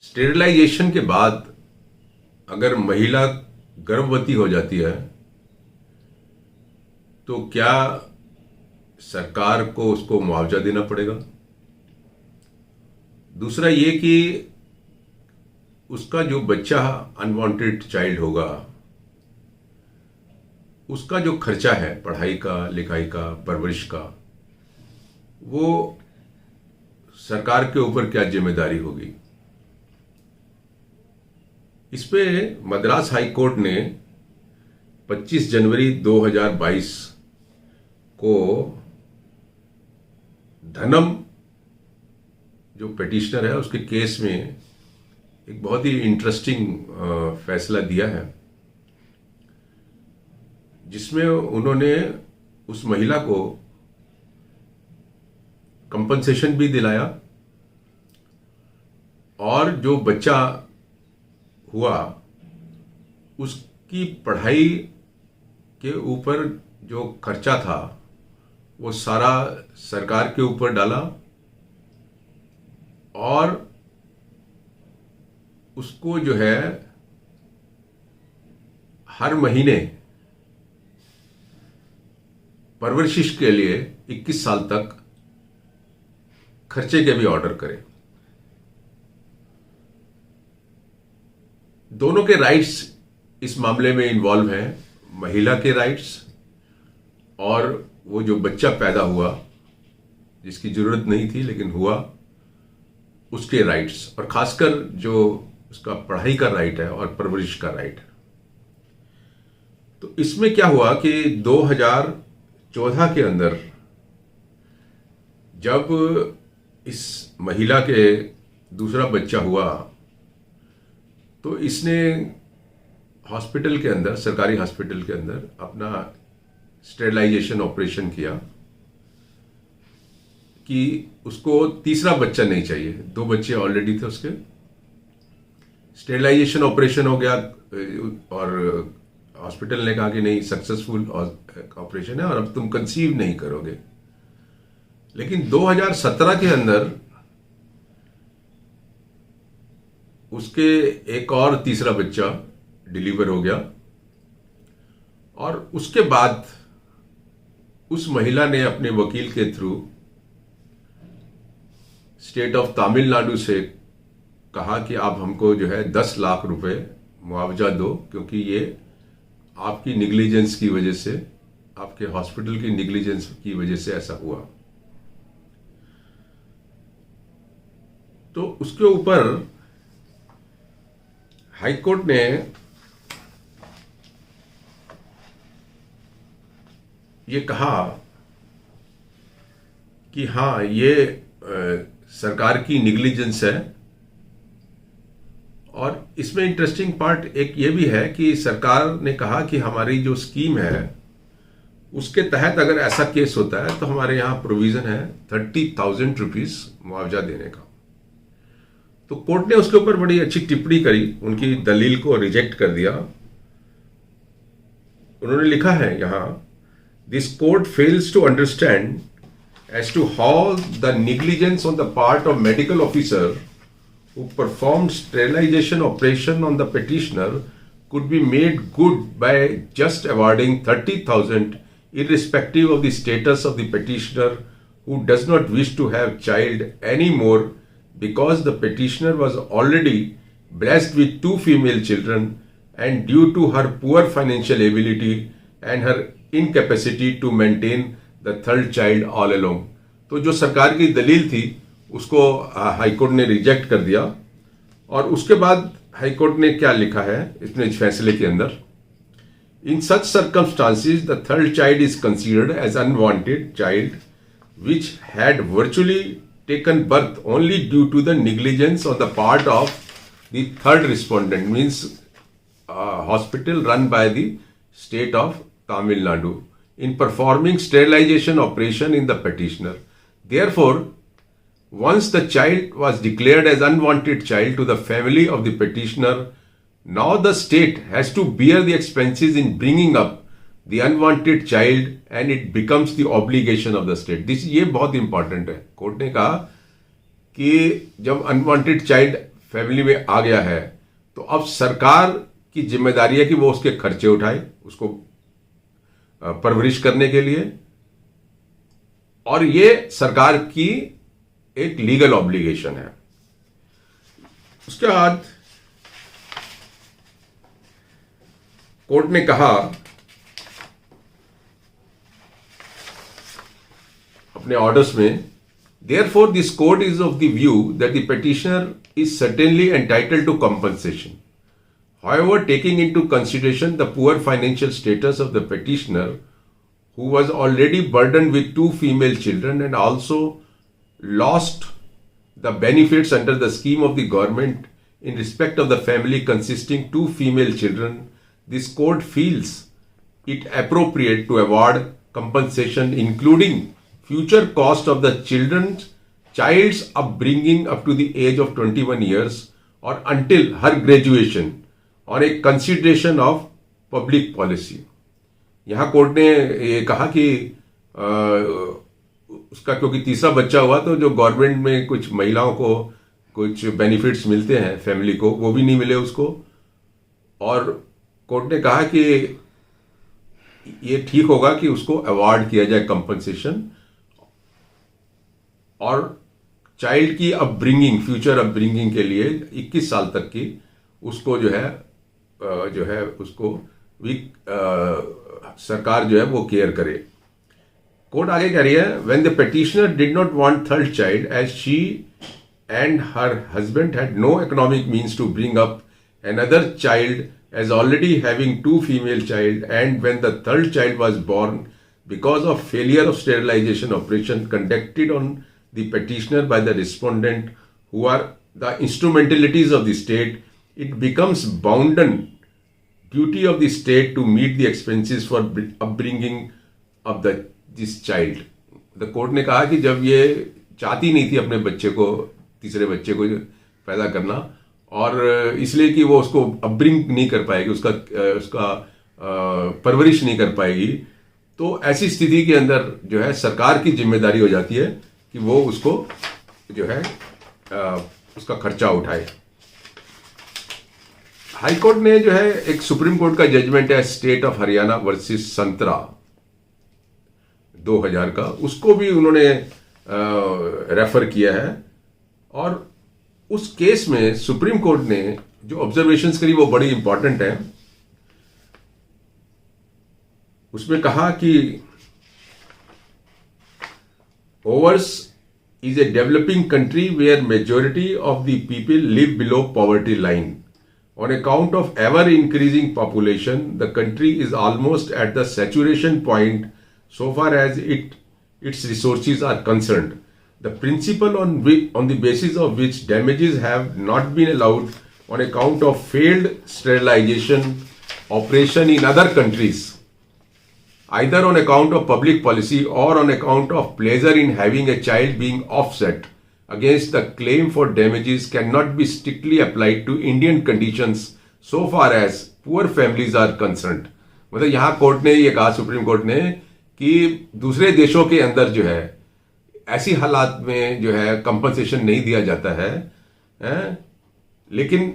Sterilisation के बाद अगर महिला गर्भवती हो जाती है तो क्या सरकार को उसको मुआवजा देना पड़ेगा। दूसरा ये कि उसका जो बच्चा अनवांटेड चाइल्ड होगा उसका जो खर्चा है पढ़ाई का, लिखाई का, परवरिश का, वो सरकार के ऊपर क्या जिम्मेदारी होगी। इस पे मद्रास हाई कोर्ट ने 25 जनवरी 2022 को धनम जो पिटिशनर है उसके केस में एक बहुत ही इंटरेस्टिंग फैसला दिया है, जिसमें उन्होंने उस महिला को कंपनसेशन भी दिलाया और जो बच्चा हुआ उसकी पढ़ाई के ऊपर जो खर्चा था वो सारा सरकार के ऊपर डाला और उसको जो है हर महीने परवरिश के लिए 21 साल तक खर्चे के भी ऑर्डर करे। दोनों के राइट्स इस मामले में इन्वॉल्व हैं, महिला के राइट्स और वो जो बच्चा पैदा हुआ जिसकी जरूरत नहीं थी लेकिन हुआ उसके राइट्स, और खासकर जो उसका पढ़ाई का राइट है और परवरिश का राइट है। तो इसमें क्या हुआ कि 2014 के अंदर जब इस महिला के दूसरा बच्चा हुआ तो इसने हॉस्पिटल के अंदर, सरकारी हॉस्पिटल के अंदर अपना स्टेरिलाइजेशन ऑपरेशन किया कि उसको तीसरा बच्चा नहीं चाहिए। 2 बच्चे ऑलरेडी थे उसके। स्टेरिलाइजेशन ऑपरेशन हो गया और हॉस्पिटल ने कहा कि नहीं, सक्सेसफुल ऑपरेशन है और अब तुम कंसीव नहीं करोगे। लेकिन 2017 के अंदर उसके एक और तीसरा बच्चा डिलीवर हो गया और उसके बाद उस महिला ने अपने वकील के थ्रू स्टेट ऑफ तमिलनाडु से कहा कि आप हमको जो है 10 लाख रुपए मुआवजा दो, क्योंकि ये आपकी निग्लिजेंस की वजह से, आपके हॉस्पिटल की निग्लिजेंस की वजह से ऐसा हुआ। तो उसके ऊपर हाई कोर्ट ने ये कहा कि हाँ, ये सरकार की निग्लिजेंस है। और इसमें इंटरेस्टिंग पार्ट एक ये भी है कि सरकार ने कहा कि हमारी जो स्कीम है उसके तहत अगर ऐसा केस होता है तो हमारे यहाँ प्रोविजन है 30,000 रुपीज मुआवजा देने का। तो कोर्ट ने उसके ऊपर बड़ी अच्छी टिप्पणी करी, उनकी दलील को रिजेक्ट कर दिया। उन्होंने लिखा है यहां, this court fails to understand as to how the negligence on the part of medical officer who performed sterilization operation on the petitioner could be made good by just awarding 30,000 irrespective of the status of the petitioner who does not wish to have child anymore, because the petitioner was already blessed with 2 female children and due to her poor financial ability and her incapacity to maintain the 3rd child all along। तो जो सरकार की दलील थी उसको high court ने reject कर दिया। और उसके बाद हाईकोर्ट ने क्या लिखा है इसमें फैसले के अंदर, in such circumstances the 3rd child is considered as unwanted child which had virtually taken birth only due to the negligence on the part of the 3rd respondent, means hospital run by the state of Tamil Nadu, in performing sterilization operation in the petitioner. Therefore, once the child was declared as unwanted child to the family of the petitioner, now the state has to bear the expenses in bringing up the unwanted child and it becomes the obligation of the state. This ये बहुत important है। Court ने कहा कि जब unwanted child family में आ गया है तो अब सरकार की जिम्मेदारी है कि वो उसके खर्चे उठाए, उसको परवरिश करने के लिए, और ये सरकार की एक लीगल ऑब्लिगेशन है। उसके बाद कोर्ट ने कहा अपने ऑर्डर्स में, therefore this court is of the view that the petitioner is certainly entitled to compensation. However, taking into consideration the poor financial status of the petitioner, who was already burdened with 2 female children and also lost the benefits under the scheme of the government in respect of the family consisting 2 female children, this court feels it appropriate to award compensation including future cost of the child's upbringing up to the age of 21 years or until her graduation on a consideration of public policy. यहाँ court ने ये कहा कि उसका क्योंकि तीसरा बच्चा हुआ तो जो गवर्नमेंट में कुछ महिलाओं को कुछ बेनिफिट्स मिलते हैं फैमिली को, वो भी नहीं मिले उसको, और कोर्ट ने कहा कि ये ठीक होगा कि उसको अवार्ड किया जाए कंपनसेशन, और चाइल्ड की अपब्रिंगिंग, फ्यूचर अपब्रिंगिंग के लिए 21 साल तक की उसको जो है उसको भी सरकार जो है वो केयर करे। कोर्ट आगे कह रही है, when the petitioner did not want third child as she and her husband had no economic means to bring up another child as already having 2 female child, and when the third child was born because of failure of sterilization operation conducted on the petitioner by the respondent who are the instrumentalities of the state, it becomes bounden duty of the state to meet the expenses for upbringing of this child. The court ने कहा कि जब ये चाहती नहीं थी अपने बच्चे को, तीसरे बच्चे को पैदा करना, और इसलिए कि वो उसको अपब्रिंग नहीं कर पाएगी, उसका परवरिश नहीं कर पाएगी, तो ऐसी स्थिति के अंदर जो है सरकार की जिम्मेदारी हो जाती है कि वो उसको जो है उसका खर्चा उठाए। हाई कोर्ट ने जो है एक सुप्रीम कोर्ट का जजमेंट है स्टेट ऑफ हरियाणा वर्सेस संतरा 2000 का, उसको भी उन्होंने रेफर किया है, और उस केस में सुप्रीम कोर्ट ने जो ऑब्जर्वेशंस करी वो बड़ी इंपॉर्टेंट है। उसमें कहा कि overs is a developing country where majority of the people live below poverty line. On account of ever increasing population, the country is almost at the saturation point so far as its resources are concerned. The principle on the basis of which damages have not been allowed on account of failed sterilization operation in other countries, either on account of public policy or on account of pleasure in having a child being offset against the claim for damages, cannot be strictly applied to Indian conditions so far as poor families are concerned. मतलब यहाँ court ने ये कहा, supreme court ने, कि दूसरे देशों के अंदर जो है ऐसी हालात में जो है कंपनसेशन नहीं दिया जाता है, लेकिन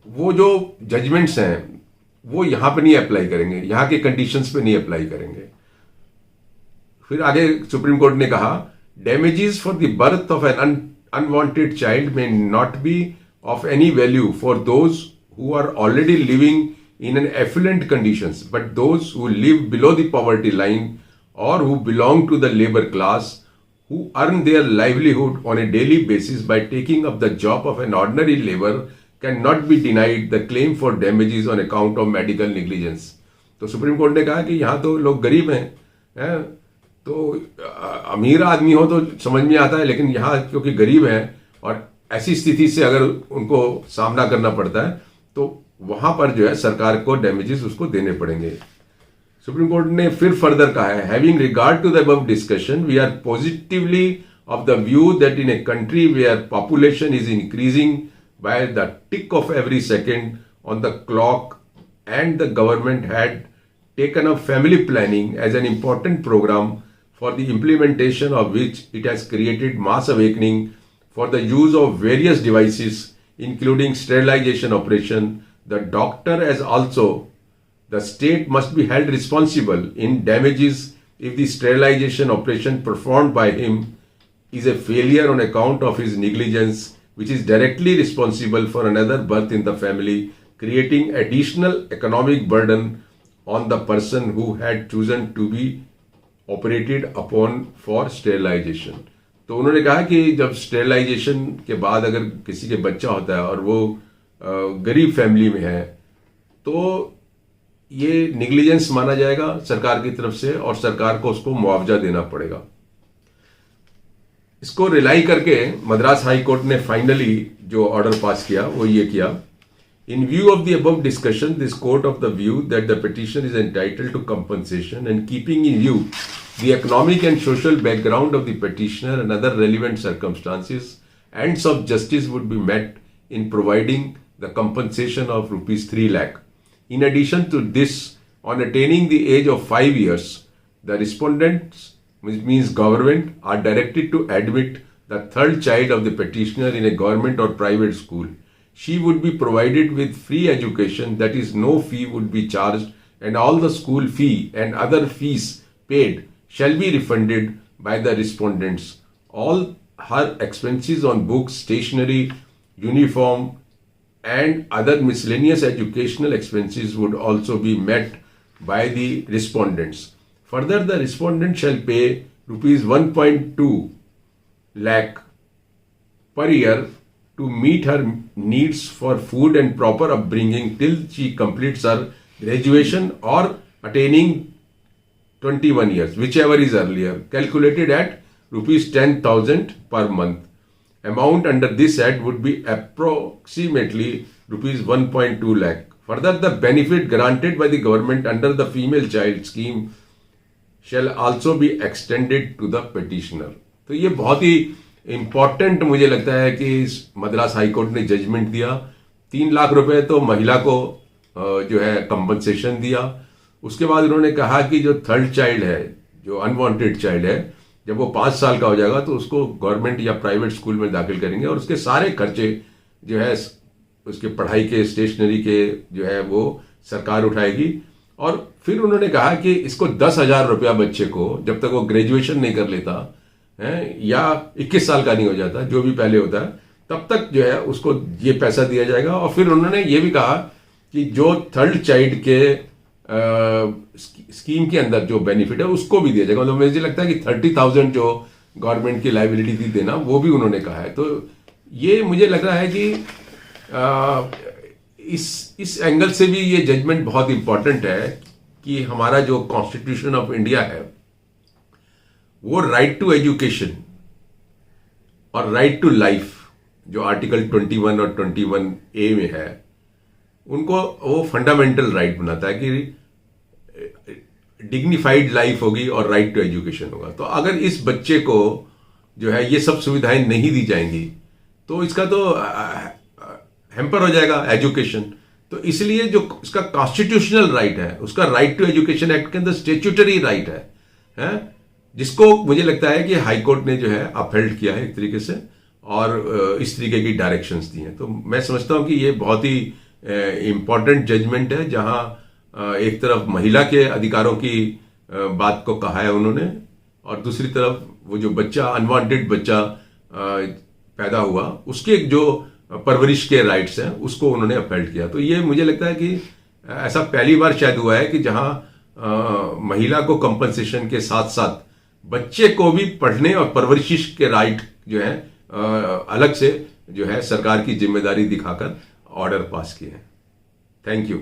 वो जो जजमेंट्स हैं वो यहां पर नहीं अप्लाई करेंगे, यहां के कंडीशंस पे नहीं अप्लाई करेंगे। फिर आगे सुप्रीम कोर्ट ने कहा, damages for the birth of an unwanted child may not be of any value for those who are already living in an affluent conditions, but those who live below the poverty line or who belong to the labor class, who earn their livelihood on a daily basis by taking up the job of an ordinary labor, cannot be denied the claim for damages on account of medical negligence. तो supreme court ने कहा कि यहाँ तो लोग गरीब हैं, तो अमीर आदमी हो तो समझ में आता है, लेकिन यहाँ क्योंकि गरीब हैं और ऐसी स्थिति से अगर उनको सामना करना पड़ता है तो वहां पर जो है सरकार को डैमेजेस उसको देने पड़ेंगे। सुप्रीम कोर्ट ने फिर फर्दर कहा है, having regard to the above discussion, we are positively of the view that in a country where population is increasing by the tick of every second on the clock and the government had taken up family planning as an important programme for the implementation of which it has created mass awakening for the use of various devices including sterilization operation. The doctor as also the state must be held responsible in damages if the sterilization operation performed by him is a failure on account of his negligence, which is directly responsible for another birth in the family, creating additional economic burden on the person who had chosen to be operated upon for sterilization. तो उन्होंने कहा कि जब sterilisation के बाद अगर किसी के बच्चा होता है और वो गरीब फैमिली में है तो ये निग्लिजेंस माना जाएगा सरकार की तरफ से और सरकार को उसको मुआवजा देना पड़ेगा। इसको रिलाई करके मद्रास हाई कोर्ट ने फाइनली जो ऑर्डर पास किया वो ये किया, in view of the above discussion this court of the view that the petition is entitled to compensation and keeping in view the economic and social background of the petitioner and other relevant circumstances, ends of justice would be met in providing the compensation of rupees 3 lakh. In addition to this, on attaining the age of 5 years, the respondents, which means government, are directed to admit the third child of the petitioner in a government or private school. She would be provided with free education, that is, no fee would be charged, and all the school fee and other fees paid shall be refunded by the respondents. All her expenses on books, stationery, uniform, and other miscellaneous educational expenses would also be met by the respondents. Further, the respondent shall pay rupees 1.2 lakh per year to meet her needs for food and proper upbringing till she completes her graduation or attaining 21 years, whichever is earlier, calculated at rupees 10,000 per month. Amount under this act would be approximately rupees 1.2 lakh. Further, the benefit granted by the government under the female child scheme shall also be extended to the petitioner. तो ये बहुत ही important मुझे लगता है कि Madras high court ने judgement दिया। 3 लाख रुपए तो महिला को जो है कंपनसेशन दिया। उसके बाद उन्होंने कहा कि जो थर्ड चाइल्ड है, जो अनवांटेड चाइल्ड है, जब वो 5 साल का हो जाएगा तो उसको गवर्नमेंट या प्राइवेट स्कूल में दाखिल करेंगे और उसके सारे खर्चे जो है उसके पढ़ाई के, स्टेशनरी के जो है वो सरकार उठाएगी। और फिर उन्होंने कहा कि इसको 10,000 रुपया बच्चे को जब तक वो ग्रेजुएशन नहीं कर लेता है या 21 साल का नहीं हो जाता, जो भी पहले होता है, तब तक जो है उसको ये पैसा दिया जाएगा। और फिर उन्होंने ये भी कहा कि जो थर्ड चाइल्ड के स्कीम के अंदर जो बेनिफिट है उसको भी दिया जाएगा। मतलब मुझे लगता है कि 30,000 जो गवर्नमेंट की लाइबिलिटी थी देना, वो भी उन्होंने कहा है। तो ये मुझे लग रहा है कि इस एंगल से भी ये जजमेंट बहुत इंपॉर्टेंट है कि हमारा जो कॉन्स्टिट्यूशन ऑफ इंडिया है वो राइट टू एजुकेशन और राइट टू लाइफ जो आर्टिकल 21 और 21A में है, उनको वो फंडामेंटल राइट बनाता है कि डिग्निफाइड लाइफ होगी और राइट टू एजुकेशन होगा। तो अगर इस बच्चे को जो है ये सब सुविधाएं नहीं दी जाएंगी तो इसका तो हैम्पर हो जाएगा एजुकेशन। तो इसलिए जो इसका कॉन्स्टिट्यूशनल राइट है, उसका राइट टू एजुकेशन एक्ट के अंदर स्टेच्यूटरी राइट है, जिसको मुझे लगता है कि हाई कोर्ट ने जो है अपहेल्ड किया है एक तरीके से और इस तरीके की डायरेक्शंस दी हैं। तो मैं समझता हूं कि ये बहुत ही इम्पॉर्टेंट जजमेंट है, जहां एक तरफ महिला के अधिकारों की बात को कहा है उन्होंने और दूसरी तरफ वो जो बच्चा अनवांटेड बच्चा पैदा हुआ उसके जो परवरिश के राइट्स हैं उसको उन्होंने अपहेल्ड किया। तो ये मुझे लगता है कि ऐसा पहली बार शायद हुआ है कि जहां महिला को कंपनसेशन के साथ साथ बच्चे को भी पढ़ने और परवरिश के राइट जो है अलग से जो है सरकार की जिम्मेदारी दिखाकर ऑर्डर पास किए हैं। Thank you.